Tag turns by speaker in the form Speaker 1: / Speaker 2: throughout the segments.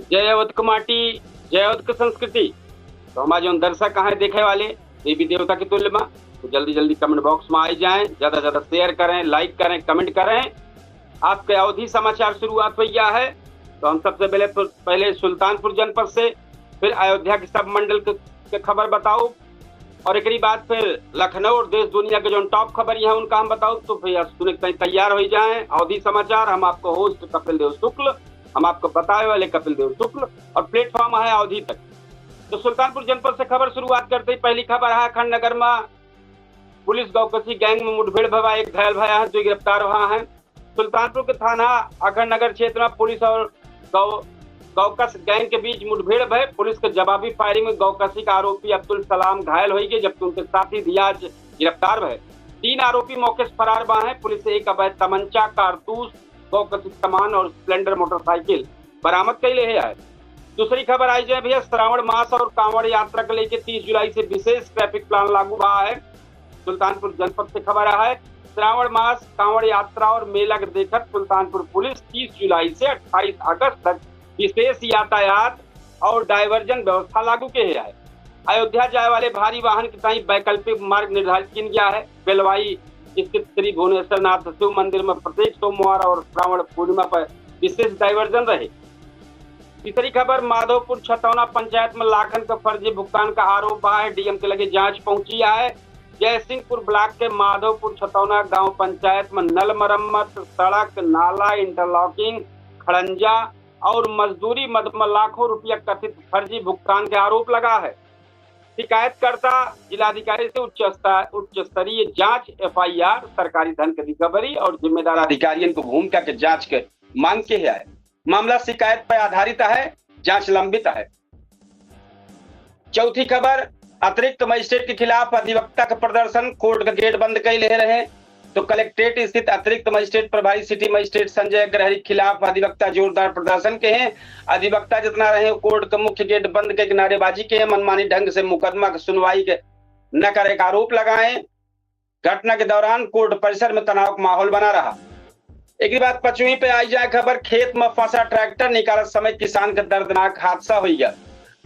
Speaker 1: जय अवध माटी, जय अवध संस्कृति। तो हमारे जो दर्शक हैं देखे वाले देवी देवता के तुल्य में, तो जल्दी जल्दी कमेंट बॉक्स में आ जाएं, ज्यादा ज्यादा शेयर करें, लाइक करें, कमेंट करें। आपके अवधि समाचार शुरुआत हो गया है। तो हम सबसे पहले सुल्तानपुर जनपद से, फिर अयोध्या के सब मंडल के खबर बताओ, और एक बाद फिर लखनऊ और देश दुनिया के जो टॉप खबर है उनका हम बताओ। तो भैया सुने तैयार हो जाएं। अवधि समाचार, हम आपको होस्ट कपिल देव शुक्ल, हम आपको बताए वाले कपिल देव शुक्ल, और प्लेटफॉर्म है अवधि तक। तो सुल्तानपुर जनपद से खबर शुरुआत करते ही पहली खबर है अखंड नगर में पुलिस गौकसी गैंग में मुठभेड़ भवा, एक घायल भया है, जो गिरफ्तार हुआ है। सुल्तानपुर के थाना अखंड नगर क्षेत्र में पुलिस और गौकस गैंग के बीच मुठभेड़ भय। पुलिस के जवाबी फायरिंग में गौकसी का आरोपी अब्दुल सलाम घायल हो गए, जबकि उनके साथी दियाज गिरफ्तार भय। 3 आरोपी मौके से फरार बा है। पुलिस से एक अवैध तमंचा, कारतूस, गौकसी सामान और स्प्लेंडर मोटरसाइकिल बरामद कैले है। दूसरी खबर आई जाए भैया, श्रावण मास और कांवड़ यात्रा को लेकर 30 जुलाई से विशेष ट्रैफिक प्लान लागू हुआ है। सुल्तानपुर जनपद से खबर है, श्रावण मास, कांवड़ यात्रा और मेला के देखकर सुल्तानपुर पुलिस 30 जुलाई से 28 अगस्त तक विशेष यातायात और डायवर्जन व्यवस्था लागू के है। अयोध्या जाए वाले भारी वाहन के तई वैकल्पिक मार्ग निर्धारित किया गया है। बेलवाई स्थित श्री भुवनेश्वर नाथ शिव मंदिर में प्रत्येक सोमवार और श्रावण पूर्णिमा पर विशेष डायवर्जन रहे। तीसरी खबर, माधोपुर छतौना पंचायत में लाखन का फर्जी भुगतान का आरोप है। डीएम के लगे जांच पहुंची है। जयसिंहपुर ब्लॉक के माधोपुर छतौना गांव पंचायत में नल मरम्मत, सड़क, नाला, इंटरलॉकिंग, खड़ंजा और मजदूरी मद में लाखों रुपया कथित फर्जी भुगतान के आरोप लगा है। शिकायतकर्ता जिलाधिकारी से उच्च स्तरीय जांच, एफआईआर, सरकारी धन की रिकवरी और जिम्मेदार अधिकारियों को भूमिका के जांच के मांग के है। मामला शिकायत पर आधारित है, जांच लंबित है। चौथी खबर, अतिरिक्त मजिस्ट्रेट के खिलाफ अधिवक्ता का प्रदर्शन, कोर्ट का गेट बंद कर ले रहे। तो कलेक्ट्रेट स्थित अतिरिक्त मजिस्ट्रेट प्रभारी सिटी मजिस्ट्रेट संजय ग्रहरी के खिलाफ अधिवक्ता जोरदार प्रदर्शन के हैं। अधिवक्ता जितना रहे कोर्ट का मुख्य गेट बंद के नारेबाजी के, मनमानी ढंग से मुकदमा की सुनवाई के न करे का आरोप लगाए। घटना के दौरान कोर्ट परिसर में तनाव का माहौल बना रहा। एक बात 5वीं पे आई जाए खबर, खेत में फंसा ट्रैक्टर निकालते समय किसान का दर्दनाक हादसा हो गया।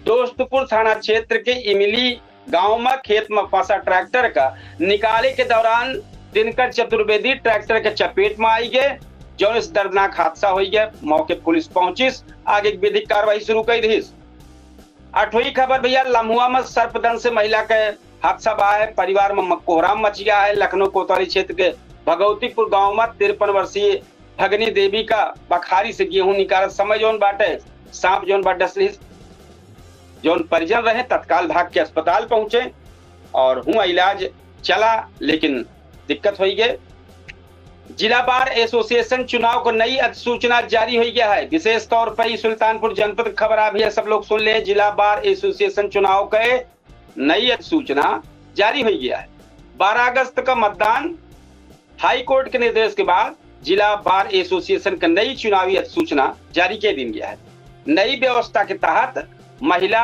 Speaker 1: दोस्तपुर थाना क्षेत्र के इमली गांव में खेत में फंसा ट्रैक्टर का निकाले के दौरान दिनकर चतुर्वेदी ट्रैक्टर के चपेट में आई गए, जो इस दर्दनाक हादसा हो गया। मौके पुलिस पहुंची, आगे विधिक कार्रवाई शुरू कर दी। 8वीं खबर भैया, लम्हुआ में सर्पदंश से महिला के हादसा बा है। परिवार में कोहराम मच गया है। लखनऊ कोतवाली क्षेत्र के भगवतीपुर गांव में 53 वर्षीय भगनी देवी का बखारी से गेहूं निकालत समय जोन बाटे सांप जोन बाट डसली। जोन परिजन रहे तत्काल भाग के अस्पताल पहुंचे और हुआ इलाज चला, लेकिन दिक्कत हो गई। जिला बार एसोसिएशन चुनाव को नई अधिसूचना जारी हो गया है। विशेष तौर पर सुल्तानपुर जनपद खबर आ भी है, सब लोग सुन ले। जिला बार एसोसिएशन चुनाव के नई अधिसूचना जारी हो गया है। 12 अगस्त का मतदान। हाई कोर्ट के निर्देश के बाद जिला बार एसोसिएशन का नई चुनावी अधिसूचना जारी कर दी गया है। नई व्यवस्था के तहत महिला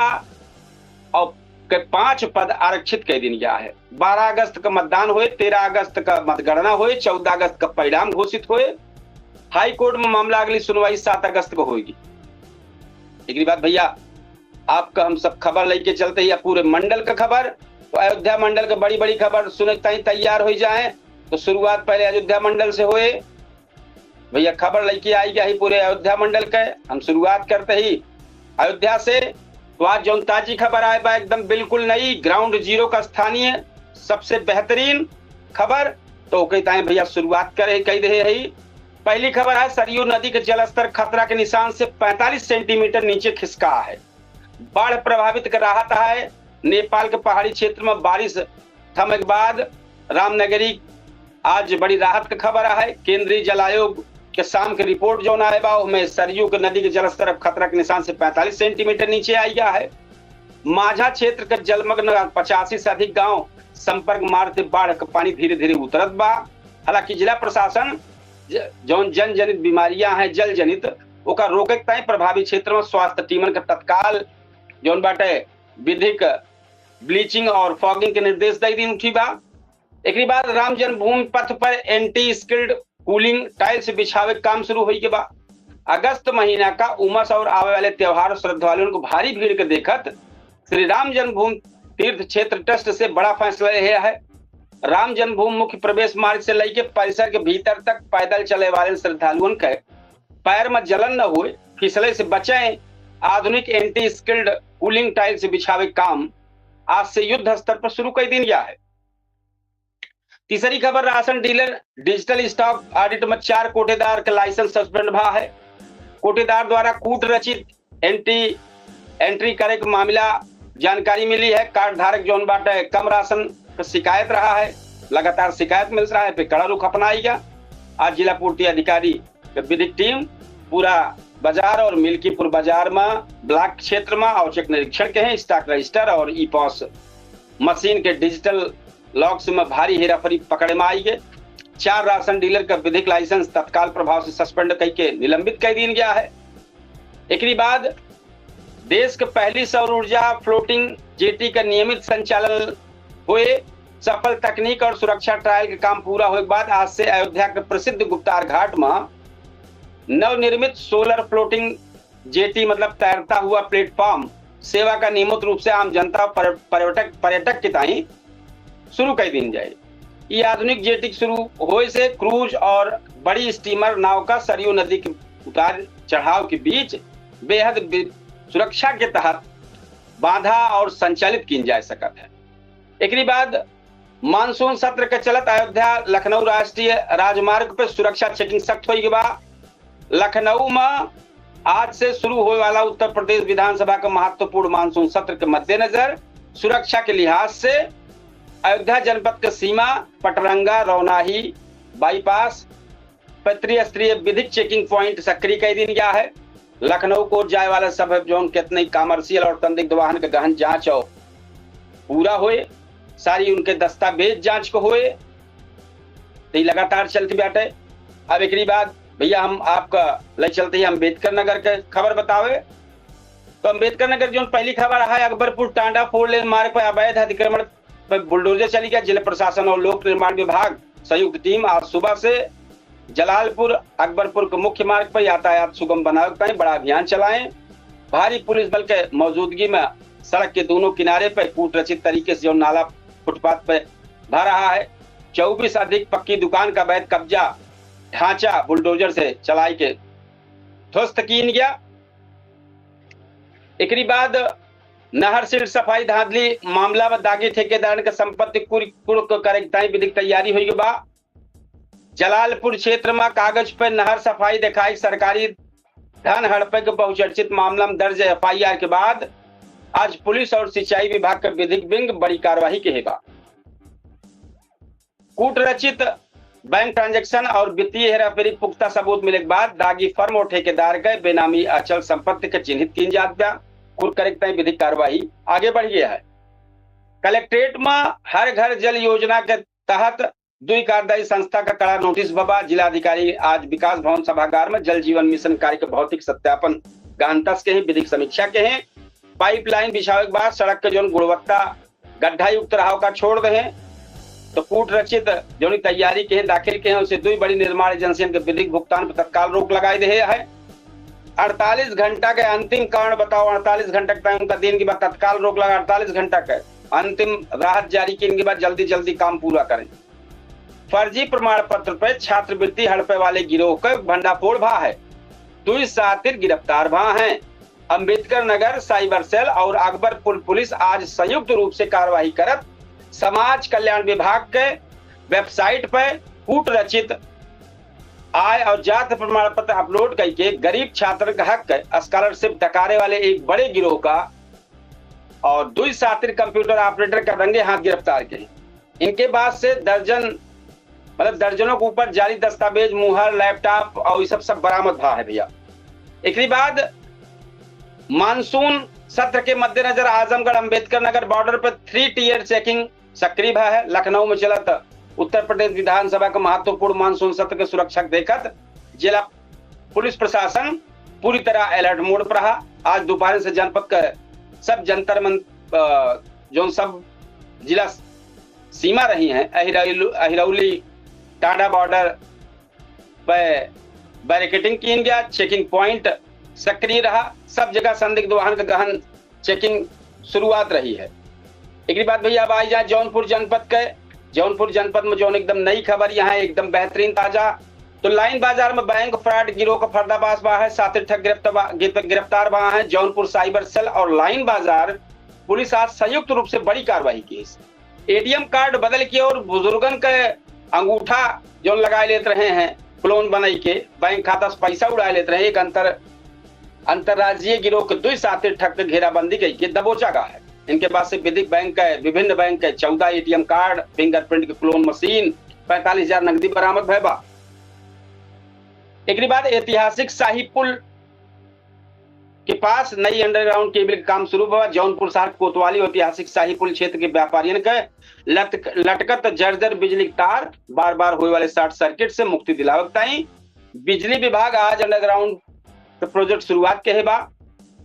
Speaker 1: और 5 पद आरक्षित कर दिया गया है। 12 अगस्त का मतदान हुए, 13 अगस्त का मतगणना हुए, 14 अगस्त का परिणाम घोषित हुए। हाई कोर्ट में मामला अगली सुनवाई 7 अगस्त को होगी। एक बात भैया, आपका हम सब खबर लेके चलते हैं पूरे मंडल का खबर। तो अयोध्या मंडल का बड़ी बड़ी खबर सुने तैयार हो जाए। तो शुरुआत पहले अयोध्या मंडल से हुए भैया, खबर लेके आई गया ही पूरे अयोध्या मंडल के। हम शुरुआत करते ही अयोध्या से। तो आज जो ताजी खबर आए बा एकदम बिल्कुल नई, ग्राउंड जीरो का स्थानीय सबसे बेहतरीन खबर। तो कहता है भैया शुरुआत करे कह रहे है। पहली खबर है, सरयू नदी के जलस्तर खतरा के निशान से 45 सेंटीमीटर नीचे खिसका है। बाढ़ प्रभावित कर राहत है। नेपाल के पहाड़ी क्षेत्र में बारिश थमने के बाद रामनगरी आज बड़ी राहत की खबर है। केंद्रीय जल आयोग के शाम की रिपोर्ट जो आए बा में सरयू के नदी के जलस्तर अब खतरा के निशान से 45 सेंटीमीटर नीचे आई गया है। माझा क्षेत्र के जलमग्न 85 से अधिक गांव संपर्क मार्ग से बाढ़ का पानी धीरे धीरे उतरत बा। हालांकि जिला प्रशासन जो जन जनित बीमारियां हैं जल जनित ओका रोके तय प्रभावित क्षेत्र में स्वास्थ्य टीमन का तत्काल जो बाटे विधिक ब्लीचिंग और फॉगिंग के निर्देश दे दी उठी बा। एक बाद राम जन्मभूमि पथ पर एंटी स्किल्ड कूलिंग टाइल्स बिछावे काम शुरू हुई के बाद अगस्त महीना का उमस और आवे वाले त्योहार श्रद्धालुओं को भारी भीड़ के देखत श्री राम जन्मभूमि तीर्थ क्षेत्र ट्रस्ट से बड़ा फैसला लिया है। राम जन्मभूमि मुख्य प्रवेश मार्ग से लेके परिसर के भीतर तक पैदल चले वाले श्रद्धालुओं के पैर में जलन न हुए, फिसले से बचें, आधुनिक एंटी स्किल्ड कूलिंग टाइल से बिछावे काम आज से युद्ध स्तर पर शुरू कर दिया है। तीसरी खबर, ration dealer digital stock audit में 4 कोटेदार का लाइसेंस सस्पेंड भा है। कोटेदार द्वारा कूट रचित एंट्री करे के मामला जानकारी मिली है। कार्ड धारक जोन बाटे कम राशन का शिकायत रहा है, लगातार शिकायत मिल रहा है, फिर कड़ा रुख अपनाएगा। आज जिला पूर्ति अधिकारी विधिक टीम पूरा बाजार और मिल्कीपुर बाजार में ब्लॉक क्षेत्र में औचक निरीक्षण के हैं। स्टॉक रजिस्टर और ई पॉस मशीन के डिजिटल लॉक्स में भारी हेराफेरी पकड़े में आई है। 4 राशन डीलर का विधिक लाइसेंस तत्काल प्रभाव से सस्पेंड करके निलंबित कर दिया गया है। एक बाद देश के पहली सौर ऊर्जा फ्लोटिंग जेटी का नियमित संचालन हुए। सफल तकनीक और सुरक्षा ट्रायल के काम पूरा होने के बाद आज से अयोध्या के प्रसिद्ध गुप्तार घाट में नवनिर्मित सोलर फ्लोटिंग जेटी मतलब तैरता हुआ प्लेटफॉर्म सेवा का नियमित रूप से आम जनता पर्यटक के ताई शुरू कर दी जाए। ये आधुनिक जेटी शुरू होने से क्रूज और बड़ी स्टीमर नाव का सरयू नदी के उतार चढ़ाव के बीच बेहद सुरक्षा के तहत बांधा और संचालित की जा सकता है। एक बाद मानसून सत्र के चलत अयोध्या लखनऊ राष्ट्रीय राजमार्ग पर सुरक्षा चेकिंग सख्त हो गई। लखनऊ में आज से शुरू होने वाला उत्तर प्रदेश विधानसभा का महत्वपूर्ण मानसून सत्र के मद्देनजर सुरक्षा के लिहाज से अयोध्या जनपद के सीमा पटरंगा रौनाही बाईपास पर त्रिस्तरीय विधिक चेकिंग प्वाइंट सक्रिय कर दिया गया है। लखनऊ को जाए वाला सब जोन कितने कमर्शियल और संदिग्ध वाहन का गहन जांच और पूरा होए, सारी उनके दस्तावेज जांच को होए, तो लगातार चलती बैठे। अब एक बाद भैया हम आपका ले चलते हैं अम्बेडकर नगर के खबर बतावे। तो अम्बेडकर नगर जो पहली खबर है, अकबरपुर टांडा 4 लेन मार्ग पर अवैध अतिक्रमण पर बुलडोजर चली गया। जिला प्रशासन और लोक निर्माण विभाग संयुक्त टीम आज सुबह से जलालपुर अकबरपुर के मुख्य मार्ग पर यातायात सुगम बनाने का बड़ा अभियान चलाएं। भारी पुलिस बल के मौजूदगी में सड़क के दोनों किनारे पर कूट रचित तरीके से जो नाला फुटपाथ पर भर रहा है। 24 अधिक पक्की दुकान का अवैध कब्जा ढांचा बुलडोजर से चलाई के ध्वस्त किया गया। एक बाद नहर सीट सफाई धांधली मामला में दागी ठेकेदार के संपत्ति कुर्क करे विधिक तैयारी हुई बा। जलालपुर क्षेत्र में कागज पर नहर सफाई दिखाई सरकारी धन हड़पे के बहुचर्चित मामला में दर्ज FIR के बाद आज पुलिस और सिंचाई विभाग का विधिक विंग बड़ी कार्रवाई के हेबा। कूट रचित बैंक ट्रांजैक्शन और वित्तीय हेराफेरी पुख्ता सबूत मिले के बाद दागी फर्म और ठेकेदार के बेनामी अचल संपत्ति के चिन्हित की जात कुल करेक्ट विधिक कार्रवाई आगे बढ़ गया है। कलेक्ट्रेट में हर घर जल योजना के तहत 2 कार्यदायी संस्था का कड़ा नोटिस बबा। जिलाधिकारी आज विकास भवन सभागार में जल जीवन मिशन कार्य के भौतिक सत्यापन गहनतस के हैं, विधिक समीक्षा के हैं। पाइपलाइन बिछावे के बाद सड़क के जो गुणवत्ता गड्ढा युक्त रहा का छोड़ रहे तो कूट रचित जो तैयारी के हैं दाखिल के हैं उसे 2 बड़ी निर्माण एजेंसियों के विधिक भुगतान पर तत्काल रोक लगाई दे है। 48 घंटा के अंतिम कारण बताओ। 48 घंटे का उनका दिन के बाद तत्काल रोक लगा। 48 घंटा का अंतिम राहत जारी करने के बाद जल्दी काम पूरा करें। फर्जी प्रमाण पत्र पर छात्रवृत्ति हड़पे वाले गिरोह का भंडाफोड़ भा है। 2 साथी गिरफ्तार भा हैं। अम्बेडकर नगर साइबर सेल और अकबरपुर पुलिस आज संयुक्त रूप से कार्रवाई करत समाज कल्याण विभाग के वेबसाइट पर कूट रचित आय और जाति प्रमाण पत्र अपलोड करके गरीब छात्र का हक स्कॉलरशिप डकारे वाले एक बड़े गिरोह का और 2 साथी कंप्यूटर ऑपरेटर का रंगे हाथ गिरफ्तार किए। इनके बाद से दर्जनों के ऊपर जाली दस्तावेज, मुहर, लैपटॉप और ये सब बरामद भा है भैया। एक बाद मानसून सत्र के मद्देनजर आजमगढ़ अम्बेडकर नगर बॉर्डर पर 3 टियर चेकिंग सक्रिय है। लखनऊ में चलत उत्तर प्रदेश विधानसभा का महत्वपूर्ण मानसून सत्र के सुरक्षा देखत जिला पुलिस प्रशासन पूरी तरह अलर्ट मोड पर रहा। आज दोपहर से जनपद का सब जंतर जो सब जिला सीमा रही हैं, अहिरौली टांडा बॉर्डर पर बैरिकेडिंग की गया, चेकिंग पॉइंट सक्रिय रहा, सब जगह संदिग्ध वाहन का गहन चेकिंग शुरुआत रही है। एक बात भैया अब आई जाए जौनपुर जनपद के। जौनपुर जनपद में जो एकदम नई खबर यहाँ एकदम बेहतरीन ताजा, तो लाइन बाजार में बैंक फ्रॉड गिरोह का पर्दाफाश हुआ है, 7 ठग गिरफ्तार हुआ है। जौनपुर साइबर सेल और लाइन बाजार पुलिस आज संयुक्त रूप से बड़ी कार्रवाई की। एटीएम कार्ड बदल के और बुजुर्गन के अंगूठा जो लगा लेते रहे हैं क्लोन बनाई के बैंक खाता से पैसा उड़ा लेते रहे, एक अंतरराज्यीय गिरोह के 2 साथी ठग के घेराबंदी की के दबोचा गया है। इनके पास से विभिन्न बैंक के 14 एटीएम कार्ड, फिंगरप्रिंट के क्लोन मशीन, 45,000 नकदी बरामद भैबा। एक बाद ऐतिहासिक शाही पुल के पास नई अंडरग्राउंड केबल का काम शुरू हुआ। जौनपुर शहर कोतवाली ऐतिहासिक शाही पुल क्षेत्र के व्यापारियों के लटकत जर्जर बिजली तार बार बार होने वाले शॉर्ट सर्किट से मुक्ति दिलावत ताई बिजली विभाग आज अंडरग्राउंड प्रोजेक्ट शुरुआत के बा।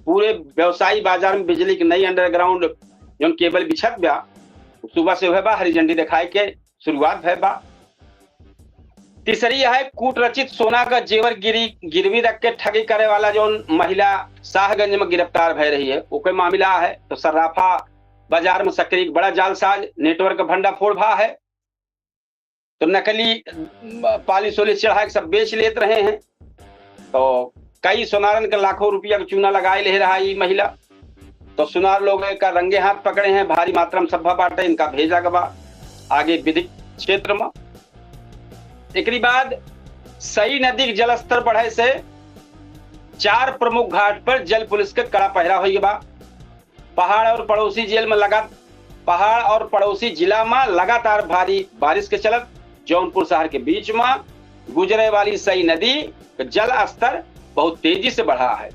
Speaker 1: पूरे व्यवसायी बाजार में बिजली की नई अंडरग्राउंड जो केबल बिछत बा सुबह से हुए बा, हरी झंडी दिखाई के शुरुआत है बा। तीसरी है कूट रचित सोना का जेवर गिरवी रख के ठगी करे वाला जो महिला शाहगंज में गिरफ्तार भय रही है, वो कोई मामला है। तो सर्राफा बाजार में सक्रिय बड़ा जालसाज नेटवर्क भंडाफोड़ भा है, तो नकली पालिश वालिश चढ़ा के सब बेच लेते रहे हैं। तो कई सुनारन के लाखों रुपया का चूना लगाए ले रहा है महिला। तो सुनार लोग का रंगे हाथ पकड़े हैं, भारी मात्रा में सभा बांटे इनका भेजा गवा आगे विधिक क्षेत्र में। एक बाद सई नदी के जलस्तर बढ़े से 4 प्रमुख घाट पर जल पुलिस के कड़ा पहरा हो गया। पहाड़ और पड़ोसी जिला में लगातार भारी बारिश के चलत जौनपुर शहर के बीच में गुजरे वाली सई नदी का जल स्तर बहुत तेजी से बढ़ा है।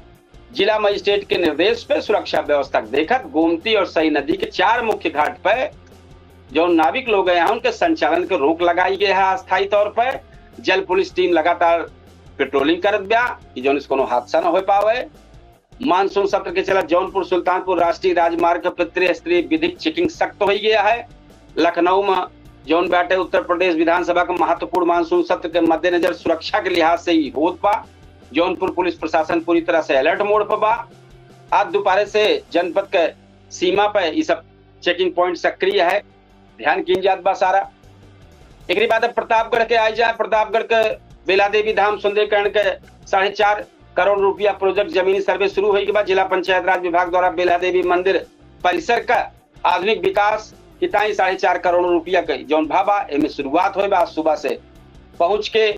Speaker 1: जिला मजिस्ट्रेट के निर्देश पे सुरक्षा व्यवस्था देखकर गोमती और सई नदी के 4 मुख्य घाट पर जो नाविक लोग हैं उनके संचालन के रोक लगाई गई है अस्थायी तौर पर। जल पुलिस टीम लगातार पेट्रोलिंग करत बा कि जो कोनो हादसा न हो पावे। मानसून सत्र के चलत जौनपुर सुल्तानपुर राष्ट्रीय राजमार्ग पर त्रिस्तरीय विधिक चेकिंग सख्त हो गया है। लखनऊ में जौन बैठे उत्तर प्रदेश विधानसभा का महत्वपूर्ण मानसून सत्र के मद्देनजर सुरक्षा के लिहाज से ही होत बा। जौनपुर पुलिस प्रशासन पूरी तरह से अलर्ट मोड पर बा। आज दोपहर से जनपद के सीमा पर ये सब चेकिंग पॉइंट सक्रिय है, ध्यान की जात बा सारा। एक बाद प्रतापगढ़ के आई जाए। प्रतापगढ़ के बेला देवी धाम सुंदरीकरण के 4.5 करोड़ रुपया प्रोजेक्ट जमीनी सर्वे शुरू होने के बाद जिला पंचायत राज विभाग द्वारा बेला देवी मंदिर परिसर का आधुनिक विकास की 4.5 करोड़ रुपया के जौन भाबा इनमें शुरुआत हुई। आज सुबह से पहुंच के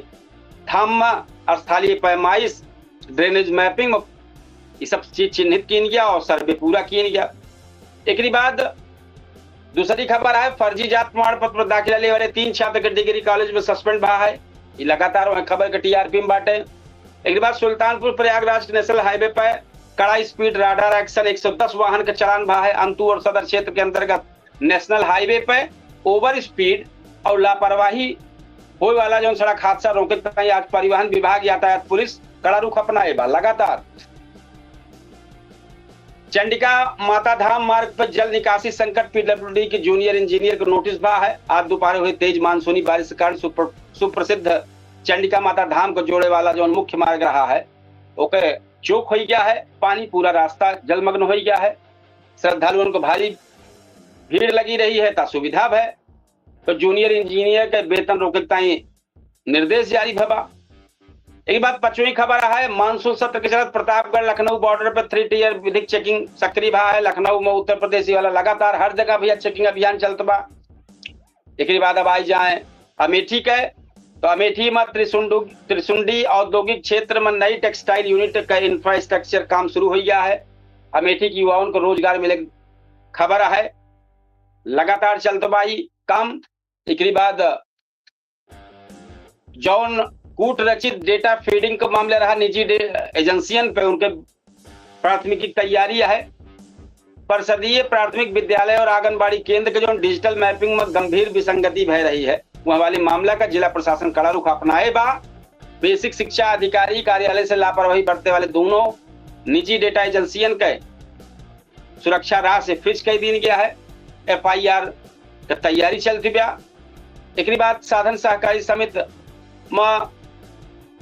Speaker 1: धाम में स्थलीय पैमाइश, ड्रेनेज मैपिंग ये सब चीज चिन्हित की गया और सर्वे पूरा किया गया। एक बाद दूसरी खबर है फर्जी जात प्रमाण पत्र दाखिला ले वाले 3 छात्र के डिग्री कॉलेज में सस्पेंड भा है। ये लगातार वह खबर के टीआरपी में बांटे। एक बाद सुल्तानपुर प्रयागराज नेशनल हाईवे पर कड़ा स्पीड राडार एक्शन 110 वाहन का चलान भा है। अंतु और सदर क्षेत्र के अंतर्गत नेशनल हाईवे पर ओवर स्पीड और लापरवाही होने वाला जो सड़क हादसा रोके आज परिवहन विभाग यातायात पुलिस कड़ा रुख अपनाए बा। लगातार चंडिका माता धाम मार्ग पर जल निकासी संकट पीडब्ल्यूडी के जूनियर इंजीनियर को नोटिस भा है। आज दोपहर हुई तेज मानसूनी बारिश के कारण सुप्रसिद्ध चंडिका माता धाम को जोड़े वाला जो मुख्य मार्ग रहा है ओके चौक हो गया है। पानी पूरा रास्ता जलमग्न हो गया है। श्रद्धालुओं को भारी भीड़ लगी रही है ता सुविधा है। तो जूनियर इंजीनियर के वेतन रोके निर्देश जारी भबा। एक बात 5वीं खबर है मानसून सत्र के चलत प्रतापगढ़ लखनऊ बॉर्डर पर 3 टियर विधिक चेकिंग सक्रिय भा है। लखनऊ में उत्तर प्रदेशी वाला लगातार हर जगह भैया चेकिंग अभियान चलत बा। एक बाद अब आई जाए अमेठी के। तो अमेठी में त्रिशुंडी औद्योगिक क्षेत्र में नई टेक्सटाइल यूनिट का इंफ्रास्ट्रक्चर काम शुरू हो गया है। अमेठी के युवाओं को रोजगार मिले खबर है, लगातार चलत बा काम। एक बाद जौन कूट रचित डेटा फीडिंग का मामला रहा निजी एजेंसियन पे उनके प्राथमिकी तैयारी है। परिषदीय प्राथमिक विद्यालय और आंगनबाड़ी केंद्र के जो डिजिटल मैपिंग में गंभीर विसंगति भय रही है वह वाले मामला का जिला प्रशासन कड़ा रुख अपनाए बा। बेसिक शिक्षा अधिकारी कार्यालय से लापरवाही बरतने वाले दोनों निजी डेटा एजेंसियन के सुरक्षा राह से फ्रिज कर दिया गया है। FIR का तैयारी चलती बा। एक बाद साधन सहकारी समिति में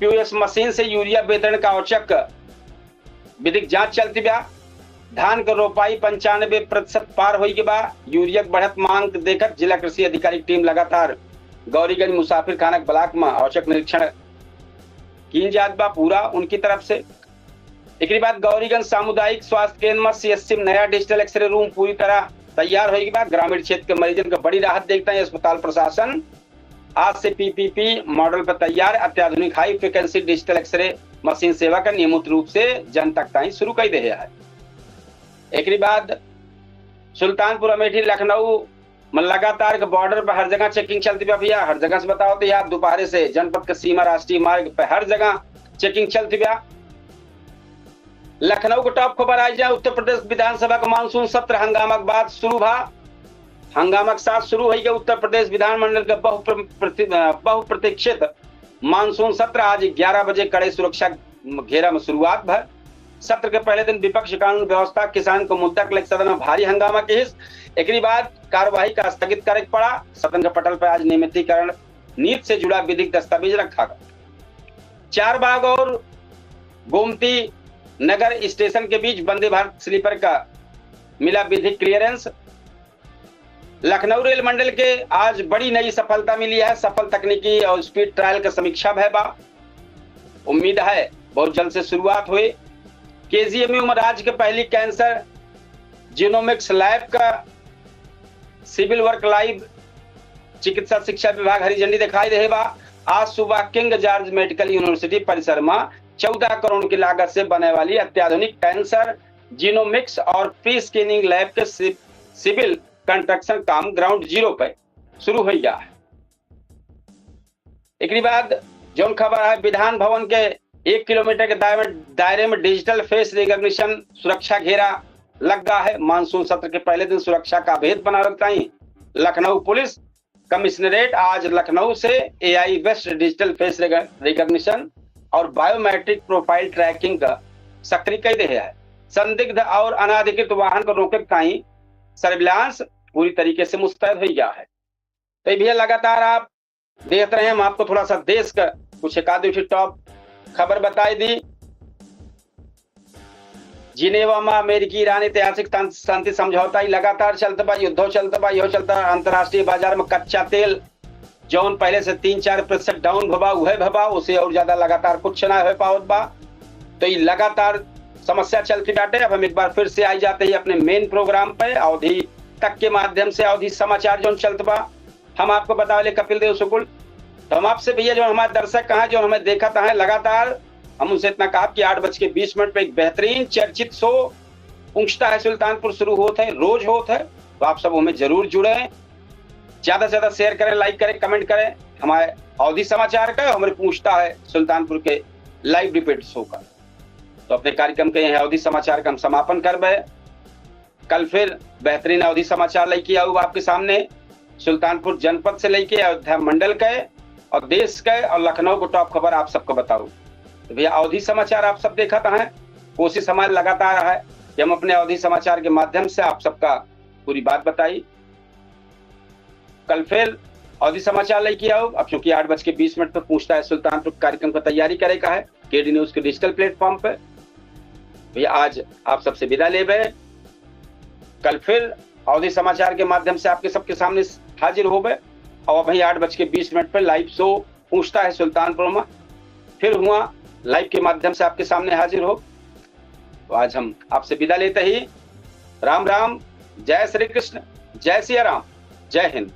Speaker 1: पीओएस मशीन से यूरिया वितरण का औचक विधिक जांच चलती बा। धान के रोपाई 95% पार होई के बाद यूरिया बढ़त मांग देखकर जिला कृषि अधिकारी टीम लगातार गौरीगंज मुसाफिर खाना ब्लॉक में औचक निरीक्षण की जात बा पूरा उनकी तरफ से। एक बाद गौरीगंज सामुदायिक स्वास्थ्य केंद्र में सीएससी में नया डिजिटल एक्सरे रूम पूरी तरह तैयार होने के बाद ग्रामीण क्षेत्र के मरीजों को बड़ी राहत देखता है अस्पताल प्रशासन। आज से पीपीपी मॉडल पर तैयार अत्याधुनिक high frequency digital x ray machine सेवा का नियमित रूप से जन तक शुरू कर दिया है। एक बाद सुल्तानपुर अमेठी लखनऊ में लगातार के बॉर्डर पर हर जगह चेकिंग चलती है भैया। हर जगह से बताओ तो यार दोपहर से जनपद के सीमा राष्ट्रीय मार्ग पर हर जगह चेकिंग चलती है। लखनऊ को टॉप खबर आई जाए, उत्तर प्रदेश विधानसभा का मानसून सत्र हंगामा के बाद शुरू भा। हंगामा के साथ शुरू हो गया उत्तर प्रदेश विधानमंडल का बहुप्रतीक्षित मानसून सत्र। आज 11 बजे कड़े सुरक्षा घेरा में शुरुआत भर। सत्र के पहले दिन विपक्ष कानून व्यवस्था किसान को मुद्दा के सदन में भारी हंगामा के हिस्स। एक बाद कार्यवाही का स्थगित करे पड़ा। सदन के पटल पर आज नियमितीकरण नीति से जुड़ा विधिक दस्तावेज रखा गया। चारबाग और गोमती नगर स्टेशन के बीच वंदे भारत स्लीपर का मिला विधिक क्लियरेंस। लखनऊ रेल मंडल के आज बड़ी नई सफलता मिली है। सफल तकनीकी और स्पीड ट्रायल का समीक्षा भैबा। उम्मीद है बहुत जल्द से शुरुआत हुई। केजीएमयू में राज्य के पहली कैंसर जीनोमिक्स लैब का सिविल वर्क लाइव चिकित्सा शिक्षा विभाग हरी झंडी दिखाई दे बा। आज सुबह किंग जॉर्ज मेडिकल यूनिवर्सिटी परिसर में 14 करोड़ की लागत से बनने वाली अत्याधुनिक कैंसर जीनोमिक्स और प्री स्कैनिंग लैब के सिविल कंस्ट्रक्शन काम ग्राउंड जीरो पे शुरू हो गया है। एक बाद जो खबर है, विधान भवन के 1 किलोमीटर के दायरे में डिजिटल फेस रिकॉग्निशन सुरक्षा घेरा लग गया है। मानसून सत्र के पहले दिन सुरक्षा का भेद बना रखता है लखनऊ पुलिस कमिश्नरेट। आज लखनऊ से AI based digital face recognition और बायोमेट्रिक प्रोफाइल ट्रैकिंग का सक्रिय कर दे है। संदिग्ध और अनाधिकृत वाहन को रोके कहीं सर्विलांस पूरी तरीके से मुस्तैद हो गया है। तो भैया लगातार आप देखते रहे, हम आपको थोड़ा सा देश का कुछ एक टॉप खबर बताई दी। जिनेवा में अमेरिकी ईरान ऐतिहासिक शांति समझौता ही लगातार चलता बा, युद्धों चलता बा, यो चलता। अंतरराष्ट्रीय बाजार में कच्चा तेल जौन पहले से 3-4% डाउन भबा उहे भबा, उसे और ज्यादा लगातार कुछ ना हो पावत बा। तो ये लगातार समस्या चलती बाटे। अब हम एक बार फिर से आई जाते हैं अपने मेन प्रोग्राम पे अवधि तक के माध्यम से अवधि समाचार जो चलता बा हम आपको बतावे कपिल देव शुक्ल। तो हम आपसे भैया जो हमारे दर्शक कहा जो हमें देखा था लगातार हम उनसे इतना कहा कि 8:20 पे एक बेहतरीन चर्चित शो पूछता है सुल्तानपुर शुरू होता है, रोज होता है। तो आप सब हमें जरूर जुड़े, ज्यादा से ज्यादा शेयर करें, लाइक करें, कमेंट करें हमारे अवधि समाचार का। हमारे पूछता है सुल्तानपुर के लाइव रिपीट शो का। तो अपने कार्यक्रम के यहाँ अवधि समाचार का हम समापन करबे। कल फिर बेहतरीन अवधि समाचार लेके आऊँ आपके सामने, सुल्तानपुर जनपद से लेके अयोध्या मंडल के और देश के और लखनऊ को टॉप खबर आप सबको बताऊं। तो भैया अवधि समाचार आप सब देखा है, कोशिश हमारी लगातार है कि हम अपने अवधि समाचार के माध्यम से आप सबका पूरी बात बताई। कल फिर अवधि समाचार लेके आओ। अब चूंकि 8:20 पे पूछता है सुल्तानपुर कार्यक्रम का तैयारी करे का है केडी न्यूज के डिजिटल प्लेटफॉर्म पे। भैया आज आप सबसे विदा ले गए। कल फिर अवधि समाचार के माध्यम से आपके सबके सामने हाजिर हो गए। और भाई 8:20 पे लाइव शो पूछता है सुल्तानपुर में फिर हुआ लाइव के माध्यम से आपके सामने हाजिर हो। तो आज हम आपसे विदा लेते ही राम राम, जय श्री कृष्ण, जय सिया राम, जय हिंद।